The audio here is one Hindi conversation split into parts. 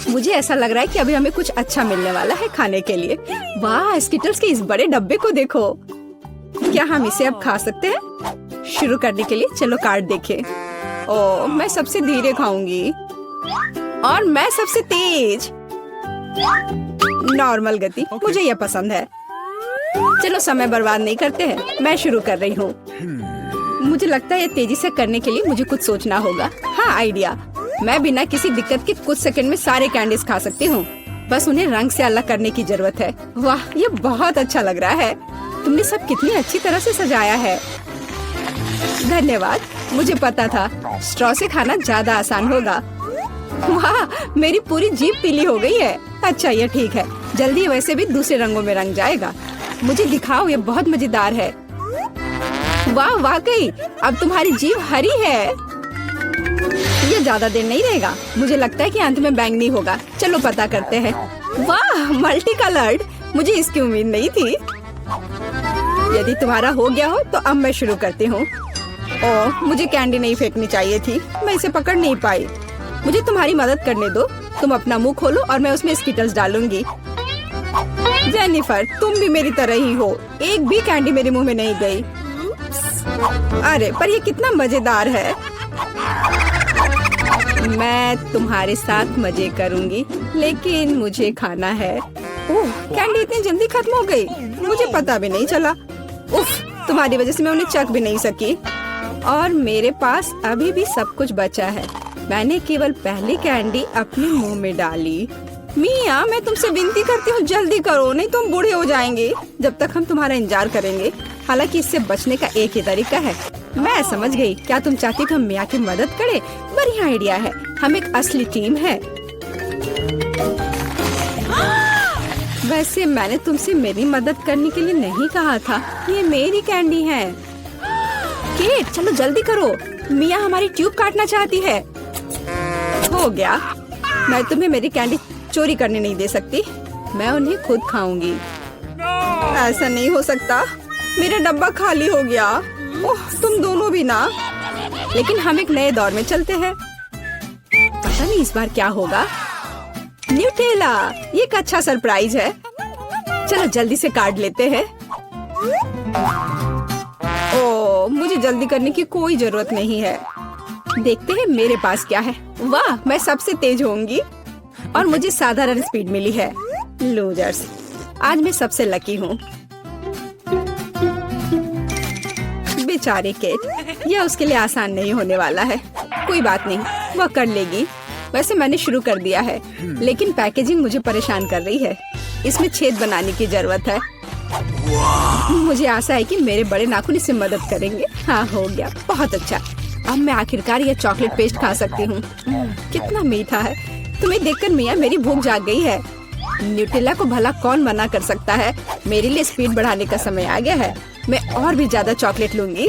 मुझे ऐसा लग रहा है कि अभी हमें कुछ अच्छा मिलने वाला है खाने के लिए। वाह, स्किटल्स के इस बड़े डब्बे को देखो। क्या हम इसे अब खा सकते हैं? शुरू करने के लिए चलो कार्ड देखें। ओह, मैं सबसे धीरे खाऊंगी और मैं सबसे तेज। नॉर्मल गति, मुझे यह पसंद है। चलो समय बर्बाद नहीं करते हैं, मैं शुरू कर रही हूँ। मुझे लगता है ये तेजी से करने के लिए मुझे कुछ सोचना होगा। हाँ, आइडिया। मैं बिना किसी दिक्कत के कुछ सेकंड में सारे कैंडीज खा सकती हूँ। बस उन्हें रंग से अलग करने की जरूरत है। वाह, ये बहुत अच्छा लग रहा है। तुमने सब कितनी अच्छी तरह से सजाया है। धन्यवाद, मुझे पता था स्ट्रॉ से खाना ज्यादा आसान होगा। वाह, मेरी पूरी जीभ पीली हो गई है। अच्छा, ये ठीक है, जल्दी वैसे भी दूसरे रंगों में रंग जाएगा। मुझे दिखाओ, ये बहुत मजेदार है। वाह, वाकई अब तुम्हारी जीभ हरी है। ये ज्यादा देर नहीं रहेगा। मुझे लगता है कि अंत में बैंगनी होगा। चलो पता करते हैं। वाह, मल्टी कलर्ड, मुझे इसकी उम्मीद नहीं थी। यदि तुम्हारा हो गया हो तो अब मैं शुरू करती हूँ। ओह, मुझे कैंडी नहीं फेंकनी चाहिए थी, मैं इसे पकड़ नहीं पाई। मुझे तुम्हारी मदद करने दो। तुम अपना मुंह खोलो और मैं उसमें स्किटल्स डालूंगी। जेनिफर, तुम भी मेरी तरह ही हो। एक भी कैंडी मेरे मुंह में नहीं गई। अरे, पर ये कितना मजेदार है। मैं तुम्हारे साथ मजे करूंगी, लेकिन मुझे खाना है। ओह, कैंडी इतनी जल्दी खत्म हो गई, मुझे पता भी नहीं चला। उफ, तुम्हारी वजह से मैं उन्हें चख भी नहीं सकी। और मेरे पास अभी भी सब कुछ बचा है। मैंने केवल पहली कैंडी अपने मुंह में डाली। मिया, मैं तुमसे विनती करती हूँ, जल्दी करो, नहीं तुम बूढ़े हो जाएंगे जब तक हम तुम्हारा इंतजार करेंगे। हालांकि इससे बचने का एक ही तरीका है। मैं समझ गई। क्या तुम चाहती हो हम मिया की मदद करें? बढ़िया आइडिया है। हम एक असली टीम है। वैसे मैंने तुमसे मेरी मदद करने के लिए नहीं कहा था। ये मेरी कैंडी है। केट, चलो जल्दी करो, मिया हमारी ट्यूब काटना चाहती है। हो गया। मैं तुम्हें मेरी कैंडी चोरी करने नहीं दे सकती। मैं उन्हें खुद खाऊंगी। ऐसा नहीं हो सकता, मेरा डब्बा खाली हो गया। ओह, तुम दोनों भी ना। लेकिन हम एक नए दौर में चलते हैं। पता नहीं इस बार क्या होगा। न्यूटेला, ये एक अच्छा सरप्राइज है। चलो जल्दी से काट लेते हैं। ओह, मुझे जल्दी करने की कोई जरूरत नहीं है। देखते हैं मेरे पास क्या है। वाह, मैं सबसे तेज होंगी और मुझे साधारण स्पीड मिली है। लूजर्स, आज मैं सबसे लकी हूँ। बेचारी केट, यह उसके लिए आसान नहीं होने वाला है। कोई बात नहीं, वह कर लेगी। वैसे मैंने शुरू कर दिया है, लेकिन पैकेजिंग मुझे परेशान कर रही है। इसमें छेद बनाने की जरूरत है। मुझे आशा है कि मेरे बड़े नाखून इससे मदद करेंगे। हाँ, हो गया, बहुत अच्छा। अब मैं आखिरकार यह चॉकलेट पेस्ट खा सकती हूँ। कितना मीठा है। तुम्हें देखकर मिया मेरी भूख जाग गई है। न्यूटेला को भला कौन मना कर सकता है। मेरे लिए स्पीड बढ़ाने का समय आ गया है। मैं और भी ज्यादा चॉकलेट लूंगी।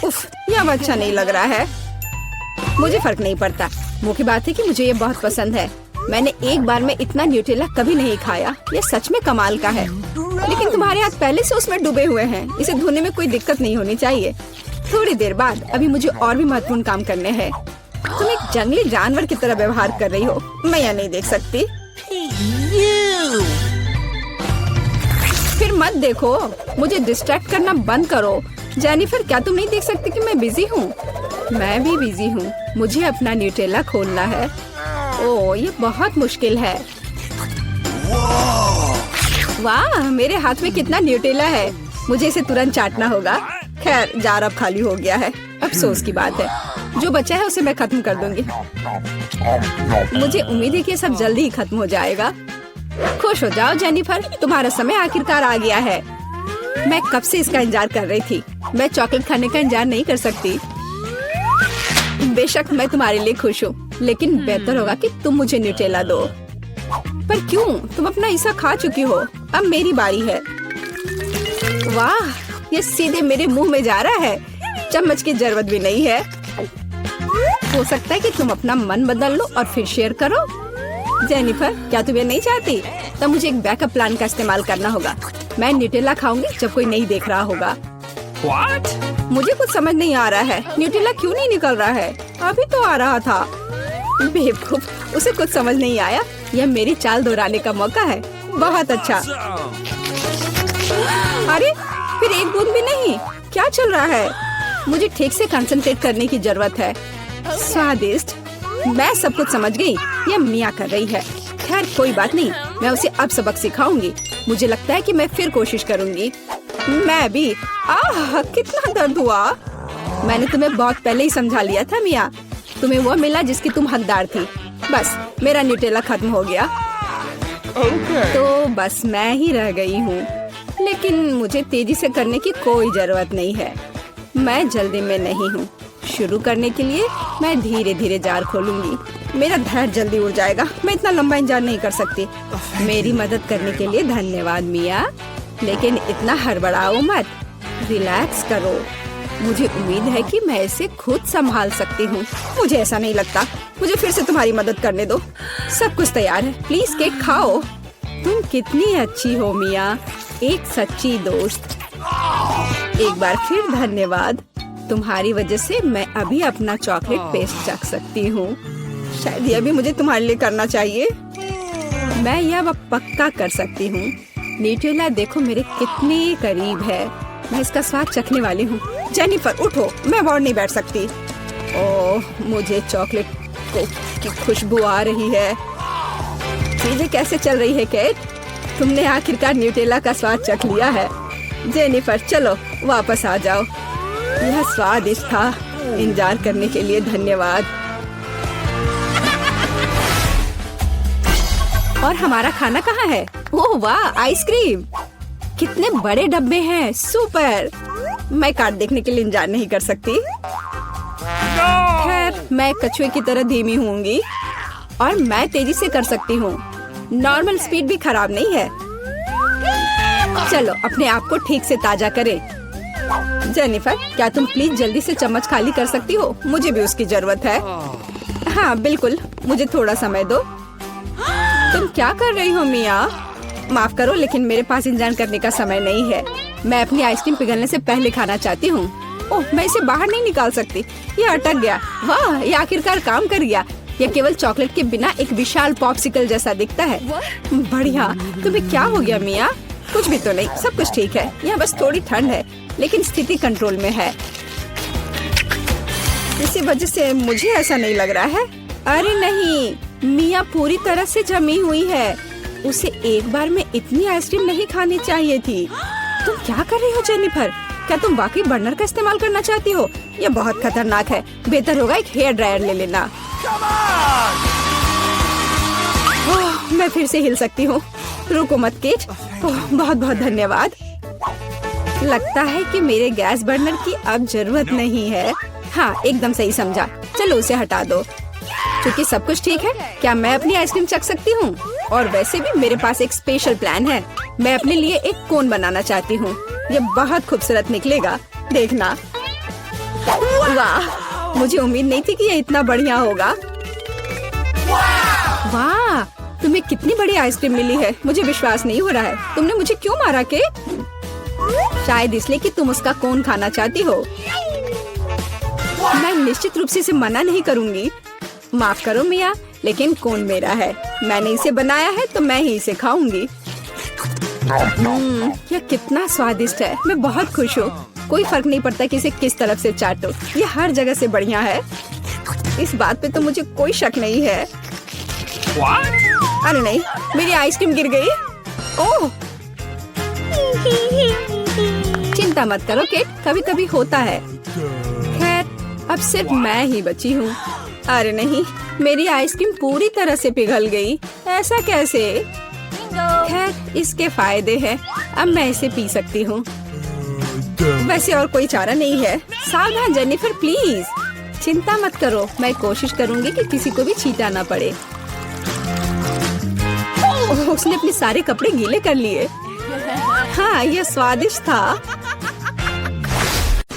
उफ, यह अब अच्छा नहीं लग रहा है। मुझे फर्क नहीं पड़ता। मुख्य बात है कि मुझे ये बहुत पसंद है। मैंने एक बार में इतना न्यूटेला कभी नहीं खाया। ये सच में कमाल का है। लेकिन तुम्हारे हाथ पहले से उसमें डूबे हुए हैं। इसे धोने में कोई दिक्कत नहीं होनी चाहिए। थोड़ी देर बाद अभी मुझे और भी महत्वपूर्ण काम करने हैं। तुम एक जंगली जानवर की तरह व्यवहार कर रही हो। मैं यह नहीं देख सकती। फिर मत देखो, मुझे डिस्ट्रैक्ट करना बंद करो। जेनिफर, क्या तुम नहीं देख सकती कि मैं बिजी हूँ? मैं भी बिजी हूँ। मुझे अपना न्यूटेला खोलना है। ओह, ये बहुत मुश्किल है। वाह, मेरे हाथ में कितना न्यूटेला है। मुझे इसे तुरंत चाटना होगा। खैर, जार अब खाली हो गया है। अफसोस की बात है। जो बचा है उसे मैं खत्म कर दूंगी। मुझे उम्मीद है कि सब जल्दी ही खत्म हो जाएगा। खुश हो जाओ जेनिफर, तुम्हारा समय आखिरकार आ गया है। मैं कब से इसका इंतजार कर रही थी। मैं चॉकलेट खाने का इंतजार नहीं कर सकती। बेशक मैं तुम्हारे लिए खुश हूँ, लेकिन बेहतर होगा कि तुम मुझे न्यूटेला दो। पर क्यों? तुम अपना हिस्सा खा चुकी हो। अब मेरी बारी है। वाह, ये सीधे मेरे मुंह में जा रहा है। चम्मच की जरूरत भी नहीं है। हो सकता है कि तुम अपना मन बदल लो और फिर शेयर करो। जेनिफर, क्या तुम ये नहीं चाहती? तब मुझे एक बैकअप प्लान का इस्तेमाल करना होगा। मैं न्यूटेला खाऊंगी जब कोई नहीं देख रहा होगा। What? मुझे कुछ समझ नहीं आ रहा है। न्यूटेला क्यों नहीं निकल रहा है? अभी तो आ रहा था। बेवकूफ, उसे कुछ समझ नहीं आया। यह मेरी चाल दोहराने का मौका है। बहुत अच्छा। अरे फिर एक बूंद भी नहीं। क्या चल रहा है? मुझे ठीक से कंसंट्रेट करने की जरूरत है। स्वादिष्ट। मैं सब कुछ समझ गई। यह मिया कर रही है। खैर कोई बात नहीं, मैं उसे अब सबक सिखाऊंगी। मुझे लगता है कि मैं फिर कोशिश करूंगी। मैं भी। आह कितना दर्द हुआ। मैंने तुम्हें बहुत पहले ही समझा लिया था मिया। तुम्हें वो मिला जिसकी तुम हकदार थी। बस मेरा न्यूटेला खत्म हो गया। तो बस मैं ही रह गई हूँ। लेकिन मुझे तेजी से करने की कोई जरूरत नहीं है। मैं जल्दी में नहीं हूँ। शुरू करने के लिए मैं धीरे धीरे जार खोलूंगी। मेरा धैर्य जल्दी उड़ जाएगा। मैं इतना लंबा इंतजार नहीं कर सकती। मेरी मदद करने के लिए धन्यवाद मिया, लेकिन इतना हड़बड़ाओ मत। रिलैक्स करो। मुझे उम्मीद है कि मैं इसे खुद संभाल सकती हूँ। मुझे ऐसा नहीं लगता। मुझे फिर से तुम्हारी मदद करने दो। सब कुछ तैयार है। प्लीज केक खाओ। तुम कितनी अच्छी हो मिया, एक सच्ची दोस्त। एक बार फिर धन्यवाद। तुम्हारी वजह से मैं अभी अपना चॉकलेट पेस्ट चख सकती हूँ। शायद यह भी मुझे तुम्हारे लिए करना चाहिए। मैं यह अब पक्का कर सकती हूँ। न्यूटेला देखो मेरे कितने करीब है। मैं इसका स्वाद चखने वाली हूँ। जेनिफर उठो, मैं और नहीं बैठ सकती। ओह मुझे चॉकलेट की खुशबू आ रही है। चीजें कैसे चल रही है केट? तुमने आखिरकार न्यूटेला का स्वाद चख लिया है। जेनिफर चलो वापस आ जाओ। यह स्वादिष्ट था। इंतजार करने के लिए धन्यवाद। और हमारा खाना कहाँ है? ओह वाह, आइसक्रीम। कितने बड़े डब्बे हैं। सुपर। मैं कार्ड देखने के लिए इंतजार नहीं कर सकती। खैर मैं कछुए की तरह धीमी होंगी और मैं तेजी से कर सकती हूँ। नॉर्मल स्पीड भी खराब नहीं है। चलो अपने आप को ठीक से ताजा करें। जेनिफर क्या तुम प्लीज जल्दी से चम्मच खाली कर सकती हो? मुझे भी उसकी जरूरत है। हाँ बिल्कुल, मुझे थोड़ा समय दो। तुम क्या कर रही हो मिया? माफ करो लेकिन मेरे पास इंतजार करने का समय नहीं है। मैं अपनी आइसक्रीम पिघलने से पहले खाना चाहती हूँ। ओह मैं इसे बाहर नहीं निकाल सकती। ये अटक गया। वाह ये आखिरकार काम कर गया। यह केवल चॉकलेट के बिना एक विशाल पॉप्सिकल जैसा दिखता है। बढ़िया। तुम्हें क्या हो गया मिया? कुछ भी तो नहीं, सब कुछ ठीक है। यहाँ बस थोड़ी ठंड है लेकिन स्थिति कंट्रोल में है। इसी वजह से मुझे ऐसा नहीं लग रहा है। अरे नहीं, मिया पूरी तरह से जमी हुई है। उसे एक बार में इतनी आइसक्रीम नहीं खानी चाहिए थी। तुम क्या कर रही हो जेनिफर? क्या तुम वाकई बर्नर का इस्तेमाल करना चाहती हो? यह बहुत खतरनाक है। बेहतर होगा एक हेयर ड्रायर ले लेना। मैं फिर से हिल सकती हूँ। रुको मत केट। बहुत बहुत धन्यवाद। लगता है कि मेरे गैस बर्नर की अब जरूरत नहीं है। हाँ एकदम सही समझा। चलो उसे हटा दो। क्योंकि सब कुछ ठीक है, क्या मैं अपनी आइसक्रीम चख सकती हूँ? और वैसे भी मेरे पास एक स्पेशल प्लान है। मैं अपने लिए एक कोन बनाना चाहती हूँ। ये बहुत खूबसूरत निकलेगा, देखना। वाह, मुझे उम्मीद नहीं थी कि ये इतना बढ़िया होगा। वाह, तुम्हें कितनी बड़ी आइसक्रीम मिली है। मुझे विश्वास नहीं हो रहा है। तुमने मुझे क्यों मारा के? शायद इसलिए कि तुम उसका कोन खाना चाहती हो। मैं निश्चित रूप से इसे मना नहीं करूँगी। माफ करो मिया, लेकिन कोन मेरा है। मैंने इसे बनाया है तो मैं ही इसे खाऊंगी। यह कितना स्वादिष्ट है। मैं बहुत खुश हूँ। कोई फर्क नहीं पड़ता कि इसे किस तरफ से चाटो। ये हर जगह से बढ़िया है। इस बात पे तो मुझे कोई शक नहीं है। अरे नहीं, मेरी आइसक्रीम गिर गई। ओह, चिंता मत करो केट, कभी कभी होता है। खैर अब सिर्फ मैं ही बची हूँ। अरे नहीं, मेरी आइसक्रीम पूरी तरह से पिघल गई। ऐसा कैसे? खैर इसके फायदे हैं। अब मैं इसे पी सकती हूँ। वैसे और कोई चारा नहीं है। सावधान जेनिफर प्लीज। चिंता मत करो, मैं कोशिश करूँगी कि किसी को भी छींटा ना पड़े। उसने अपने सारे कपड़े गीले कर लिए। हाँ यह स्वादिष्ट था।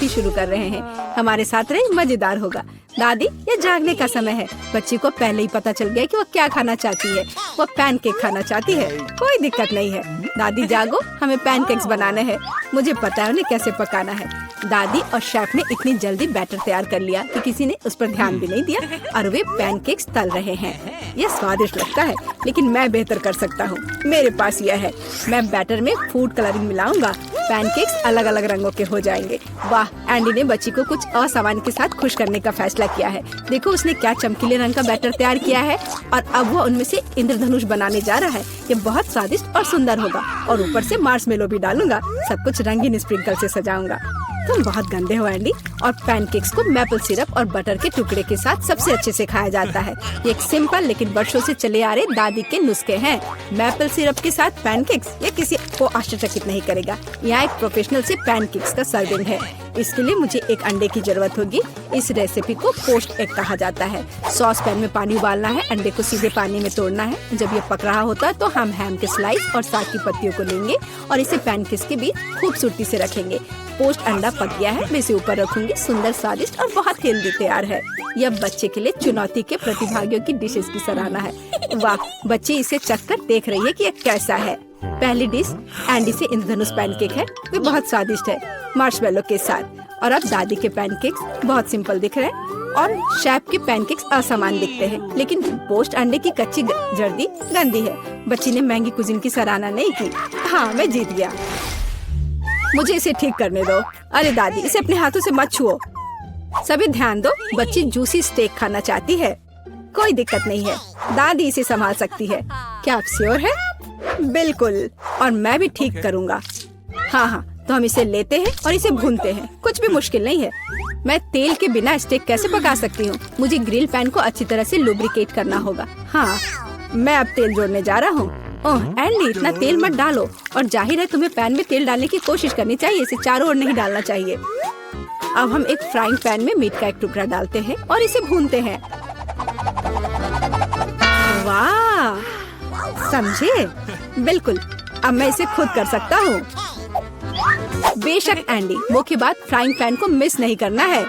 शुरू कर रहे हैं। हमारे साथ रहे, मजेदार होगा। दादी ये जागने का समय है। बच्ची को पहले ही पता चल गया कि वो क्या खाना चाहती है। वो पैनकेक खाना चाहती है। कोई दिक्कत नहीं है। दादी जागो, हमें पैनकेक्स बनाने हैं। मुझे पता है उन्हें कैसे पकाना है। दादी और शेफ ने इतनी जल्दी बैटर तैयार कर लिया कि किसी ने उस पर ध्यान भी नहीं दिया और वे पैनकेक्स तल रहे हैं। यह स्वादिष्ट लगता है, लेकिन मैं बेहतर कर सकता हूँ। मेरे पास यह है, मैं बैटर में फूड कलरिंग मिलाऊंगा। पैनकेक्स अलग अलग रंगों के हो जाएंगे। वाह, एंडी ने बच्ची को कुछ असामान्य के साथ खुश करने का फैसला किया है। देखो उसने क्या चमकीले रंग का बैटर तैयार किया है और अब वो उनमें से इंद्रधनुष बनाने जा रहा है। ये बहुत स्वादिष्ट और सुंदर होगा और ऊपर से मार्शमेलो भी डालूंगा। सब कुछ रंगीन स्प्रिंकल से सजाऊंगा। तुम बहुत गंदे हो एंडी। और पैनकेक्स को मैपल सिरप और बटर के टुकड़े के साथ सबसे अच्छे से खाया जाता है। ये एक सिंपल लेकिन वर्षों से चले आ रहे दादी के नुस्खे हैं। मैपल सिरप के साथ पैनकेक्स, ये किसी को आश्चर्यचकित नहीं करेगा। यहाँ एक प्रोफेशनल से पैनकेक्स का सर्विंग है। इसके लिए मुझे एक अंडे की जरूरत होगी। इस रेसिपी को पोस्ट एग कहा जाता है। सॉस पैन में पानी उबालना है, अंडे को सीधे पानी में तोड़ना है। जब ये पक रहा होता है तो हम हैम के स्लाइस और साग की पत्तियों को लेंगे और इसे पैनकेक्स के बीच खूबसूरती से रखेंगे। पोस्ट अंडा पक गया है, मैं इसे ऊपर रखूंगी। सुंदर, स्वादिष्ट और बहुत हेल्दी तैयार है। यह बच्चे के लिए चुनौती के प्रतिभागियों की डिशेस की सराहना है। वाह, बच्चे इसे चखकर देख रही है कि यह कैसा है। पहली डिश एंडी से इंद्रधनुष पैनकेक है। वे बहुत स्वादिष्ट है मार्शमेलो के साथ। और अब दादी के पैनकेक्स बहुत सिंपल दिख रहे हैं और शेफ के पैनकेक्स असामान्य दिखते हैं, लेकिन पोस्ट अंडे की कच्ची जर्दी गंदी है। बच्ची ने महंगी कुजिन की सराहना नहीं की। हाँ, मैं जीत गया। मुझे इसे ठीक करने दो। अरे दादी, इसे अपने हाथों से मत छुओ। सभी ध्यान दो, बच्ची जूसी स्टेक खाना चाहती है। कोई दिक्कत नहीं है, दादी इसे संभाल सकती है। क्या आप श्योर है? बिल्कुल, और मैं भी ठीक करूँगा। हाँ, तो हम इसे लेते हैं और इसे भूनते हैं। कुछ भी मुश्किल नहीं है। मैं तेल के बिना स्टेक कैसे पका सकती हूँ? मुझे ग्रिल पैन को अच्छी तरह से लुब्रिकेट करना होगा। हाँ, मैं अब तेल जोड़ने जा रहा हूँ। ओह एंडी, इतना तेल मत डालो। और जाहिर है तुम्हें पैन में तेल डालने की कोशिश करनी चाहिए, इसे चारों ओर नहीं डालना चाहिए। अब हम एक फ्राइंग पैन में मीट का एक टुकड़ा डालते हैं और इसे भूनते हैं। वाह, समझे? बिल्कुल, अब मैं इसे खुद कर सकता हूँ। बेशक एंडी, वो के बाद फ्राइंग पैन को मिस नहीं करना है।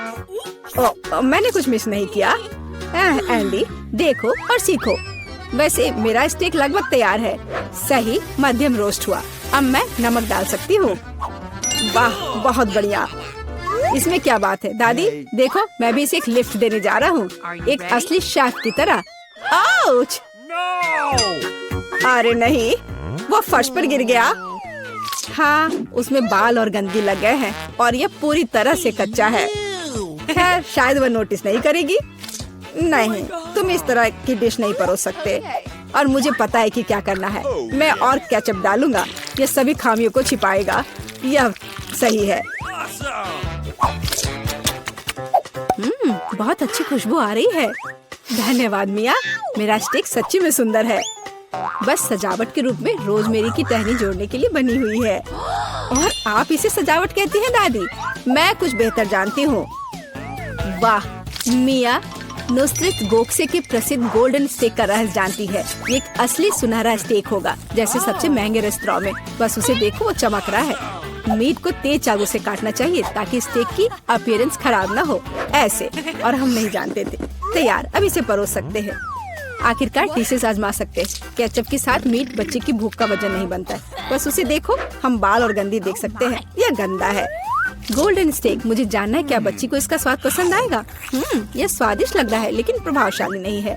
मैंने कुछ मिस नहीं किया। एंडी, देखो और सीखो। वैसे मेरा स्टेक लगभग तैयार है। सही मध्यम रोस्ट हुआ। अब मैं नमक डाल सकती हूँ। वाह, बहुत बढ़िया। इसमें क्या बात है दादी, देखो मैं भी इसे एक लिफ्ट देने जा रहा हूँ, एक असली शेफ की तरह। आउच! अरे नहीं, वो फर्श पर गिर गया। हाँ, उसमें बाल और गंदगी लग गए हैं और ये पूरी तरह से कच्चा है। खैर, शायद वो नोटिस नहीं करेगी। नहीं, तुम इस तरह की डिश नहीं परोस सकते और मुझे पता है कि क्या करना है। मैं और केचप डालूंगा, ये सभी खामियों को छिपाएगा। यह सही है। बहुत अच्छी खुशबू आ रही है। धन्यवाद मिया, मेरा स्टेक सच्ची में सुंदर है। बस सजावट के रूप में रोजमेरी की टहनी जोड़ने के लिए बनी हुई है। और आप इसे सजावट कहती हैं दादी? मैं कुछ बेहतर जानती हूँ। वाह, मिया नुसरत गोखसे के प्रसिद्ध गोल्डन स्टेक का रहस्य जानती है। ये एक असली सुनहरा स्टेक होगा, जैसे सबसे महंगे रेस्तरां में। बस उसे देखो, वो चमक रहा है। मीट को तेज चाकू से काटना चाहिए ताकि स्टेक की अपीयरेंस खराब ना हो। ऐसे, और हम नहीं जानते थे। तैयार, अब इसे परोस सकते हैं। आखिरकार डिशेस आजमा सकते हैं। केचप के साथ मीट बच्चे की भूख का वजन नहीं बनता है। बस उसे देखो, हम बाल और गंदी देख सकते हैं। यह गंदा है। गोल्डन स्टेक, मुझे जानना है क्या बच्ची को इसका स्वाद पसंद आएगा। यह स्वादिष्ट लग रहा है लेकिन प्रभावशाली नहीं है।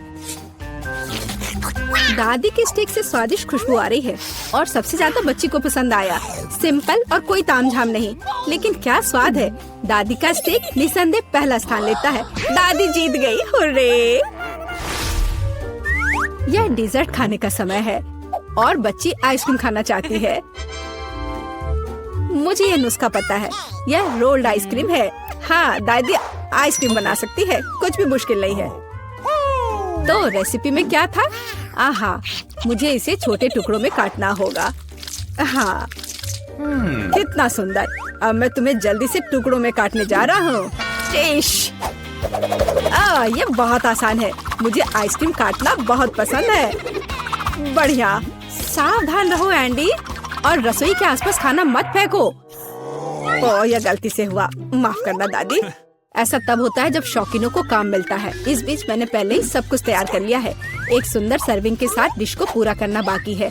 दादी के स्टेक से स्वादिष्ट खुशबू आ रही है और सबसे ज्यादा बच्ची को पसंद आया। सिंपल और कोई तामझाम नहीं, लेकिन क्या स्वाद है। दादी का स्टेक निसंदेह पहला स्थान लेता है। दादी जीत गई, हुर्रे! यह डिजर्ट खाने का समय है और बच्ची आइसक्रीम खाना चाहती है। मुझे यह नुस्खा पता है, यह रोल्ड आइसक्रीम है। हाँ, दादी आइसक्रीम बना सकती है, कुछ भी मुश्किल नहीं है। तो रेसिपी में क्या था? आहा, मुझे इसे छोटे टुकड़ों में काटना होगा। हाँ, कितना सुंदर। अब मैं तुम्हें जल्दी से टुकड़ों में काटने जा रहा हूँ। ये बहुत आसान है। मुझे आइसक्रीम काटना बहुत पसंद है। बढ़िया, सावधान रहो एंडी, और रसोई के आसपास खाना मत फेंको। ओह, यह गलती से हुआ, माफ करना दादी। ऐसा तब होता है जब शौकीनों को काम मिलता है। इस बीच मैंने पहले ही सब कुछ तैयार कर लिया है। एक सुंदर सर्विंग के साथ डिश को पूरा करना बाकी है।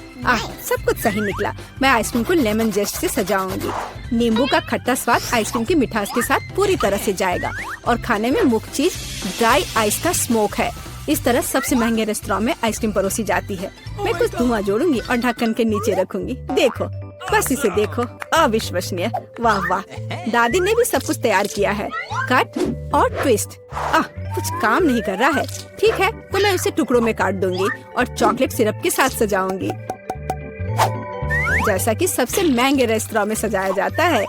सब कुछ सही निकला। मैं आइसक्रीम को लेमन जेस्ट से सजाऊंगी। नींबू का खट्टा स्वाद आइसक्रीम की मिठास के साथ पूरी तरह से जाएगा और खाने में मुख्य चीज ड्राई आइस का स्मोक है। इस तरह सबसे महंगे रेस्तरां में आइसक्रीम परोसी जाती है। मैं कुछ धुआं जोड़ूंगी और ढक्कन के नीचे रखूंगी। देखो, बस इसे देखो, अविश्वसनीय। वाह वाह, दादी ने भी सब कुछ तैयार किया है। कट और ट्विस्ट। कुछ काम नहीं कर रहा है। ठीक है, तो मैं उसे टुकड़ों में काट दूंगी और चॉकलेट सिरप के साथ सजाऊंगी, जैसा कि सबसे महंगे रेस्तरां में सजाया जाता है।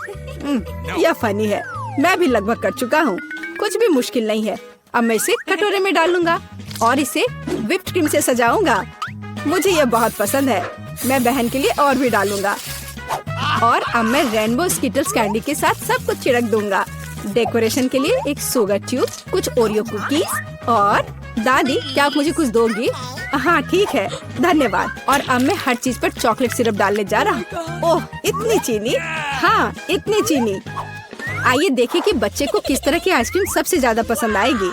यह फनी है। मैं भी लगभग कर चुका हूँ। कुछ भी मुश्किल नहीं है। अब मैं इसे कटोरे में डालूंगा और इसे व्हिप्ड क्रीम से सजाऊंगा। मुझे यह बहुत पसंद है। मैं बहन के लिए और भी डालूंगा। और अब मैं रेनबो स्किटल्स कैंडी के साथ सब कुछ छिड़क दूंगा। डेकोरेशन के लिए एक शुगर ट्यूब, कुछ ओरियो कुकीज और दादी, क्या आप मुझे कुछ दोगी? हाँ ठीक है, धन्यवाद। और अब मैं हर चीज पर चॉकलेट सिरप डालने जा रहा हूँ। ओह, इतनी चीनी? हाँ, इतनी चीनी। आइए देखें कि बच्चे को किस तरह की आइसक्रीम सबसे ज्यादा पसंद आएगी।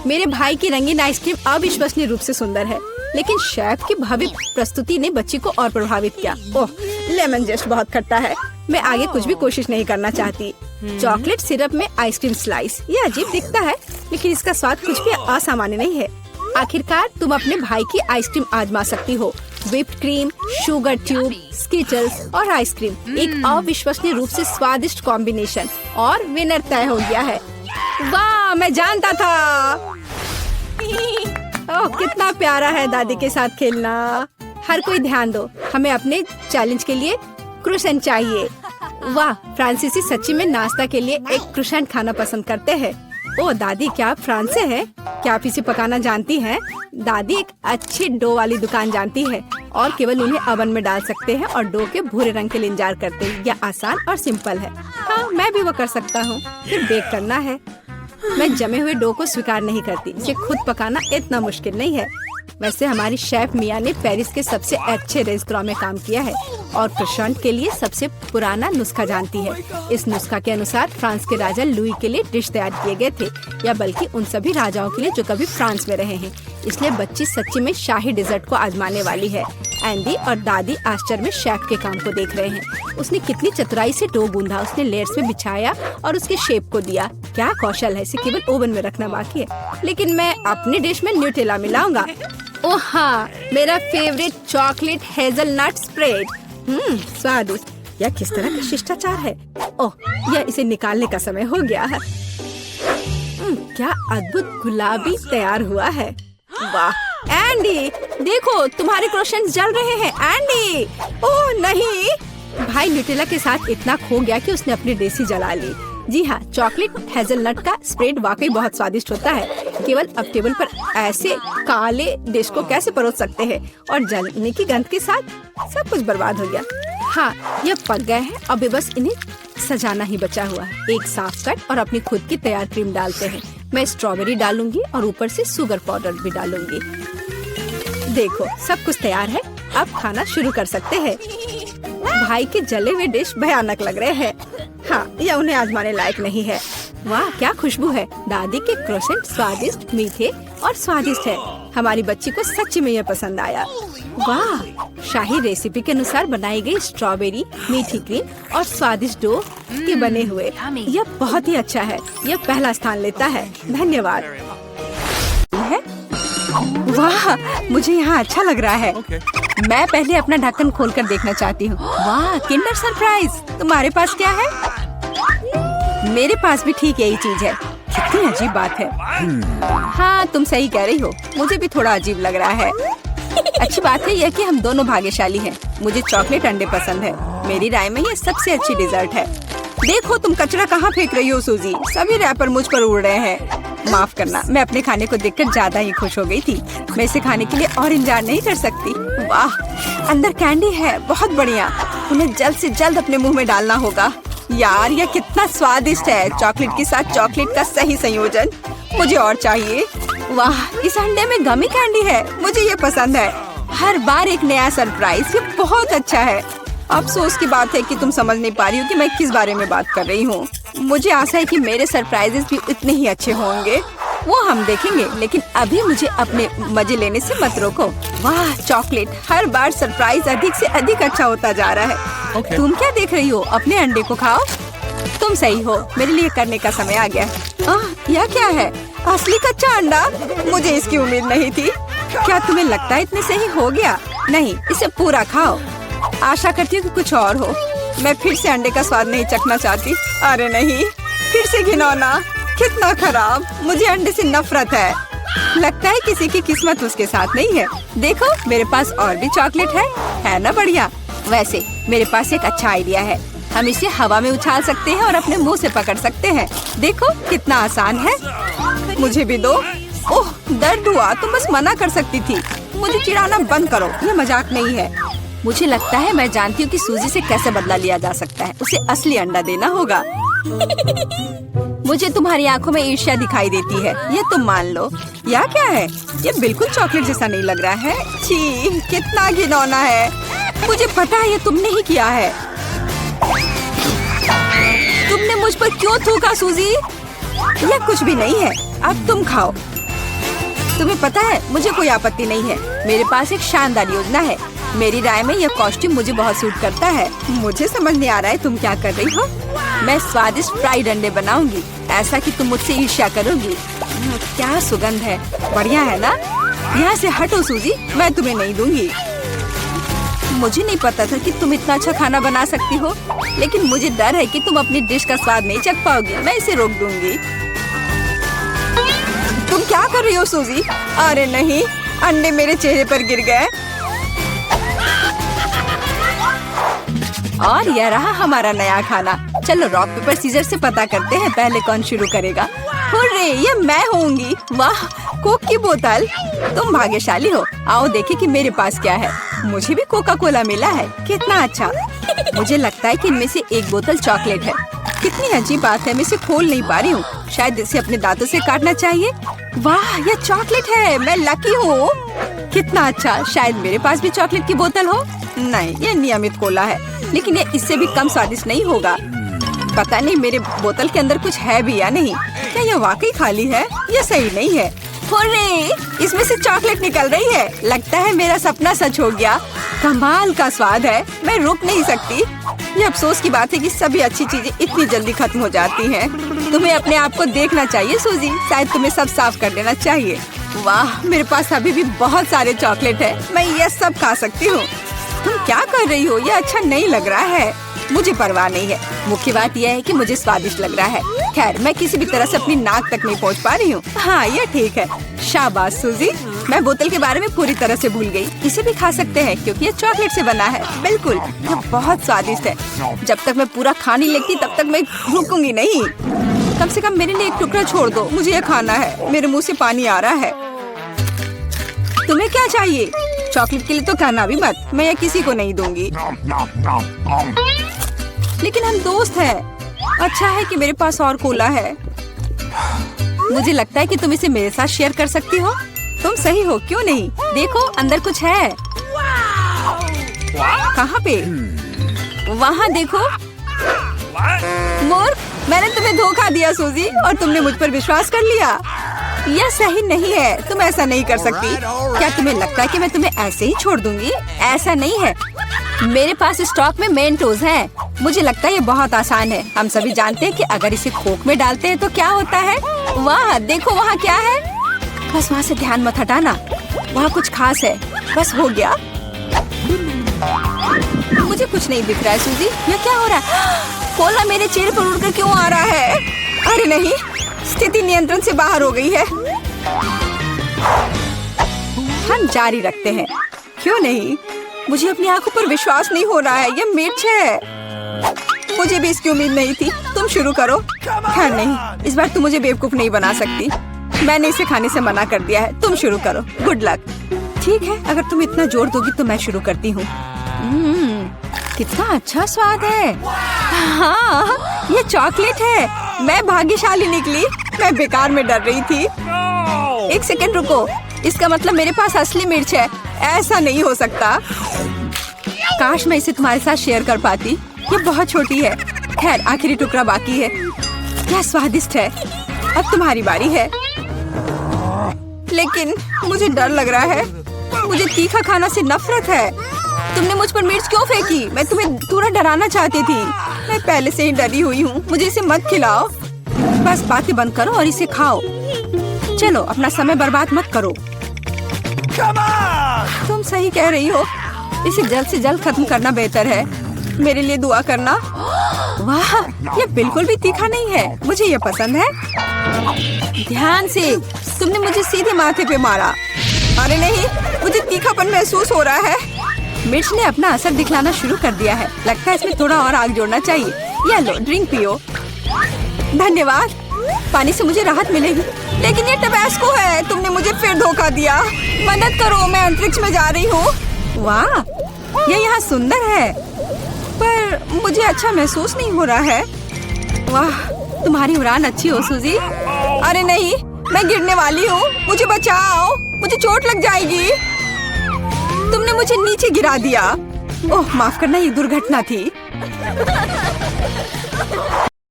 मेरे भाई की रंगीन आइसक्रीम अविश्वसनीय रूप से सुंदर है, लेकिन शेफ की भव्य प्रस्तुति ने बच्ची को और प्रभावित किया। ओह, लेमन जेस्ट बहुत खट्टा है। मैं आगे कुछ भी कोशिश नहीं करना चाहती। चॉकलेट सिरप में आइसक्रीम स्लाइस, ये अजीब दिखता है, लेकिन इसका स्वाद कुछ भी असामान्य नहीं है। आखिरकार तुम अपने भाई की आइसक्रीम आजमा सकती हो। Whipped cream, sugar tube, Skittles और आइसक्रीम, एक अविश्वसनीय रूप से स्वादिष्ट कॉम्बिनेशन। और विनर तय हो गया है। वाह, मैं जानता था। ओह, कितना प्यारा है दादी के साथ खेलना। हर कोई ध्यान दो, हमें अपने चैलेंज के लिए क्रोसेंट चाहिए। वाह, फ्रांसीसी सच्ची में नाश्ता के लिए एक क्रोसेंट खाना पसंद करते हैं। ओह दादी, क्या आप फ्रांस से हैं? क्या आप इसे पकाना जानती हैं? दादी एक अच्छी डो वाली दुकान जानती है और केवल उन्हें ओवन में डाल सकते हैं और डो के भूरे रंग के लिए इंतजार करते हैं। यह आसान और सिंपल है। हाँ, मैं भी वो कर सकता हूँ। सिर्फ बेक करना है। मैं जमे हुए डो को स्वीकार नहीं करती। इसे खुद पकाना इतना मुश्किल नहीं है। वैसे हमारी शेफ मिया ने पेरिस के सबसे अच्छे रेस्तरां में काम किया है और क्रोसेंट के लिए सबसे पुराना नुस्खा जानती है। इस नुस्खा के अनुसार फ्रांस के राजा लुई के लिए डिश तैयार किए गए थे, या बल्कि उन सभी राजाओं के लिए जो कभी फ्रांस में रहे हैं। इसलिए बच्ची सच्ची में शाही डिजर्ट को आजमाने वाली है। एंडी और दादी आश्चर्य में शेफ के काम को देख रहे हैं। उसने कितनी चतुराई से डो गूंधा, उसने लेयर्स में बिछाया और उसके शेप को दिया। क्या कौशल है, इसे केवल ओवन में रखना बाकी है। लेकिन मैं अपनी डिश में न्यूटेला मिलाऊंगा। ओह हाँ, मेरा फेवरेट चॉकलेट हेजलनट स्प्रेड। स्वादिष्ट। यह किस तरह का शिष्टाचार है। ओह, यह इसे निकालने का समय हो गया है। क्या अद्भुत गुलाबी तैयार हुआ है। वाह एंडी, देखो तुम्हारे क्रोसेंट्स जल रहे हैं। एंडी, ओह नहीं। भाई न्यूटेला के साथ इतना खो गया कि उसने अपनी देसी जला ली। जी हाँ, चॉकलेट हेजलनट का स्प्रेड वाकई बहुत स्वादिष्ट होता है। केवल अब टेबल पर ऐसे काले डिश को कैसे परोस सकते हैं। और जलने की गंध के साथ सब कुछ बर्बाद हो गया। हाँ, यह पक गए हैं। अब बस इन्हें सजाना ही बचा हुआ है। एक साफ कट और अपनी खुद की तैयार क्रीम डालते हैं। मैं स्ट्रॉबेरी डालूंगी और ऊपर से शुगर पाउडर भी डालूंगी। देखो, सब कुछ तैयार है। अब खाना शुरू कर सकते हैं। भाई के जले हुए डिश भयानक लग रहे हैं। हाँ, यह उन्हें आजमाने लायक नहीं है। वाह, क्या खुशबू है। दादी के क्रोसेंट स्वादिष्ट, मीठे और स्वादिष्ट है। हमारी बच्ची को सच्ची में यह पसंद आया। वाह, शाही रेसिपी के अनुसार बनाई गई स्ट्रॉबेरी, मीठी क्रीम और स्वादिष्ट डो के बने हुए। यह बहुत ही अच्छा है। यह पहला स्थान लेता है। धन्यवाद। वाह, मुझे यहाँ अच्छा लग रहा है। मैं पहले अपना ढक्कन खोलकर देखना चाहती हूँ। वाह, किंडर सरप्राइज। तुम्हारे पास क्या है? मेरे पास भी ठीक यही चीज है। कितनी अजीब बात है। हाँ, तुम सही कह रही हो। मुझे भी थोड़ा अजीब लग रहा है। अच्छी बात है यह कि हम दोनों भाग्यशाली हैं। मुझे चॉकलेट अंडे पसंद है। मेरी राय में ये सबसे अच्छी डिजर्ट है। देखो, तुम कचरा कहाँ फेंक रही हो सूजी। सभी रैपर मुझ पर उड़ रहे हैं। माफ करना, मैं अपने खाने को देखकर ज्यादा ही खुश हो गई थी। मैं इसे खाने के लिए और इंतजार नहीं कर सकती। वाह, अंदर कैंडी है, बहुत बढ़िया। उन्हें जल्द से जल्द अपने मुंह में डालना होगा। यार, यह कितना स्वादिष्ट है। चॉकलेट के साथ चॉकलेट का सही संयोजन। मुझे और चाहिए। वाह, इस अंडे में गमी कैंडी है। मुझे ये पसंद है। हर बार एक नया सरप्राइज। ये बहुत अच्छा है। अफसोस की बात है कि तुम समझ नहीं पा रही हो कि मैं किस बारे में बात कर रही हूँ। मुझे आशा है कि मेरे सरप्राइजेस भी इतने ही अच्छे होंगे। वो हम देखेंगे, लेकिन अभी मुझे अपने मजे लेने से मत रोको। वाह, चॉकलेट। हर बार सरप्राइज अधिक से अधिक अच्छा होता जा रहा है। तुम क्या देख रही हो? अपने अंडे को खाओ। तुम सही हो, मेरे लिए करने का समय आ गया। यह क्या है? असली कच्चा अंडा? मुझे इसकी उम्मीद नहीं थी। क्या तुम्हें लगता है इतने से ही हो गया? नहीं, इसे पूरा खाओ। आशा करती हूँ कि कुछ और हो। मैं फिर से अंडे का स्वाद नहीं चखना चाहती। अरे नहीं, फिर से घिनौना। कितना खराब। मुझे अंडे से नफरत है। लगता है किसी की किस्मत उसके साथ नहीं है। देखो, मेरे पास और भी चॉकलेट है ना बढ़िया। वैसे मेरे पास एक अच्छा आइडिया है। हम इसे हवा में उछाल सकते हैं और अपने मुंह से पकड़ सकते हैं। देखो कितना आसान है। मुझे भी दो। ओह, दर्द हुआ। तुम बस मना कर सकती थी। मुझे चिढ़ाना बंद करो, ये मजाक नहीं है। मुझे लगता है मैं जानती हूँ कि सूजी से कैसे बदला लिया जा सकता है। उसे असली अंडा देना होगा। मुझे तुम्हारी आंखों में ईर्ष्या दिखाई देती है, ये तुम मान लो। यह क्या है? ये बिल्कुल चॉकलेट जैसा नहीं लग रहा है। छी, कितना घिनौना है। मुझे पता है ये तुमने ही किया है। तुमने मुझ पर क्यों थूका सूजी? यह कुछ भी नहीं है। अब तुम खाओ। तुम्हें पता है, मुझे कोई आपत्ति नहीं है। मेरे पास एक शानदार योजना है। मेरी राय में यह कॉस्ट्यूम मुझे बहुत सूट करता है। मुझे समझ नहीं आ रहा है तुम क्या कर रही हो। मैं स्वादिष्ट फ्राइड अंडे बनाऊंगी, ऐसा कि तुम मुझसे ईर्ष्या करोगी। क्या सुगंध है, बढ़िया है ना? यहाँ से हटो सूजी, मैं तुम्हें नहीं दूंगी। मुझे नहीं पता था कि तुम इतना अच्छा खाना बना सकती हो, लेकिन मुझे डर है कि तुम अपनी डिश का स्वाद नहीं चख पाओगी। मैं इसे रोक दूंगी। तुम क्या कर रही हो सूजी? अरे नहीं, अंडे मेरे चेहरे पर गिर गए। और यह रहा हमारा नया खाना। चलो रॉक पेपर सीजर से पता करते हैं पहले कौन शुरू करेगा। हुर्रे, ये मैं होंगी। वाह, कोक की बोतल। तुम भाग्यशाली हो। आओ देखें कि मेरे पास क्या है। मुझे भी कोका कोला मिला है। कितना अच्छा। मुझे लगता है कि इनमें से एक बोतल चॉकलेट है। कितनी अजीब बात है, मैं इसे खोल नहीं पा रही हूँ। शायद इसे अपने दांतों से काटना चाहिए। वाह, यह चॉकलेट है। मैं लकी हूँ। कितना अच्छा। शायद मेरे पास भी चॉकलेट की बोतल हो। नहीं, यह नियमित कोला है, लेकिन यह इससे भी कम स्वादिष्ट नहीं होगा। पता नहीं मेरे बोतल के अंदर कुछ है भी या नहीं। क्या यह वाकई खाली है? यह सही नहीं है। हुर्रे, इसमें से चॉकलेट निकल रही है। लगता है मेरा सपना सच हो गया। कमाल का स्वाद है, मैं रुक नहीं सकती। ये अफसोस की बात है कि सभी अच्छी चीजें इतनी जल्दी खत्म हो जाती हैं। तुम्हें अपने आप को देखना चाहिए सूजी। शायद तुम्हें सब साफ कर देना चाहिए। वाह, मेरे पास अभी भी बहुत सारे चॉकलेट है। मैं ये सब खा सकती हूँ। तुम क्या कर रही हो? ये अच्छा नहीं लग रहा है। मुझे परवाह नहीं है। मुख्य बात यह है कि मुझे स्वादिष्ट लग रहा है। खैर, मैं किसी भी तरह से अपनी नाक तक नहीं पहुंच पा रही हूँ। हाँ, ये ठीक है। शाबाश सूजी। मैं बोतल के बारे में पूरी तरह से भूल गई। इसे भी खा सकते हैं क्योंकि ये चॉकलेट से बना है। बिल्कुल, ये बहुत स्वादिष्ट है। जब तक मैं पूरा खा नहीं लेती तब तक मैं रुकूंगी नहीं। कम से कम मेरे लिए एक टुकड़ा छोड़ दो। मुझे ये खाना है। मेरे मुँह से पानी आ रहा है। तुम्हें क्या चाहिए? चॉकलेट के लिए तो कहना भी मत। मैं ये किसी को नहीं दूंगी। लेकिन हम दोस्त हैं। अच्छा है कि मेरे पास और कोला है। मुझे लगता है कि तुम इसे मेरे साथ शेयर कर सकती हो। तुम सही हो, क्यों नहीं? देखो, अंदर कुछ है। कहाँ पे? वहाँ देखो। मूर्ख, मैंने तुम्हें धोखा दिया सूजी, और तुमने मुझ पर विश्वास कर लिया। यह सही नहीं है। तुम ऐसा नहीं कर सकती। क्या तुम्हें लगता है कि मैं तुम्हें ऐसे ही छोड़ दूंगी? ऐसा नहीं है। मेरे पास स्टॉक में मेंटोस हैं। मुझे लगता है ये बहुत आसान है। हम सभी जानते हैं कि अगर इसे कोक में डालते हैं तो क्या होता है। वाह, देखो वहाँ क्या है। बस वहाँ से ध्यान मत हटाना। वहाँ कुछ खास है। बस हो गया। मुझे कुछ नहीं दिख रहा है सूजी। यह क्या हो रहा है? कोला मेरे चेहरे पर उड़कर क्यों आ रहा है? अरे नहीं, स्थिति नियंत्रण से बाहर हो गई है। हम जारी रखते हैं, क्यों नहीं? मुझे अपनी आंखों पर विश्वास नहीं हो रहा है। ये मिर्च है। मुझे भी इसकी उम्मीद नहीं थी। तुम शुरू करो। खैर नहीं, इस बार तुम मुझे बेवकूफ नहीं बना सकती। मैंने इसे खाने से मना कर दिया है। तुम शुरू करो। Good luck. ठीक है, अगर तुम इतना जोर दोगी तो मैं शुरू करती हूँ। कितना अच्छा स्वाद है। हाँ, ये चॉकलेट है। मैं भाग्यशाली निकली। मैं बेकार में डर रही थी। एक सेकंड रुको। इसका मतलब मेरे पास असली मिर्च है। ऐसा नहीं हो सकता। काश मैं इसे तुम्हारे साथ शेयर कर पाती। ये बहुत छोटी है। खैर, आखिरी टुकड़ा बाकी है। क्या स्वादिष्ट है। अब तुम्हारी बारी है। लेकिन मुझे डर लग रहा है। मुझे तीखा खाना से नफरत है। तुमने मुझ पर मिर्च क्यों फेंकी? मैं तुम्हें थोड़ा डराना चाहती थी। मैं पहले से ही डरी हुई हूँ। मुझे इसे मत खिलाओ। बस बातें बंद करो और इसे खाओ। चलो अपना समय बर्बाद मत करो। तुम सही कह रही हो। इसे जल्द से जल्द खत्म करना बेहतर है। मेरे लिए दुआ करना। वाह, ये बिल्कुल भी तीखा नहीं है। मुझे ये पसंद है। ध्यान से। तुमने मुझे सीधे माथे पे मारा। अरे नहीं, मुझे तीखापन महसूस हो रहा है। मिर्च ने अपना असर दिखलाना शुरू कर दिया है। लगता है इसमें थोड़ा और आग जोड़ना चाहिए। ये लो, ड्रिंक पियो। धन्यवाद। पानी से मुझे राहत मिलेगी। लेकिन ये टबैस्को है। तुमने मुझे फिर धोखा दिया। मदद करो, मैं अंतरिक्ष में जा रही हूँ। वाह, ये यहाँ सुंदर है, पर मुझे अच्छा महसूस नहीं हो रहा है। वाह, तुम्हारी उड़ान अच्छी हो सूजी। अरे नहीं, मैं गिरने वाली हूँ। मुझे बचाओ, मुझे चोट लग जाएगी। तुमने मुझे नीचे गिरा दिया। ओह, माफ करना, ये दुर्घटना थी।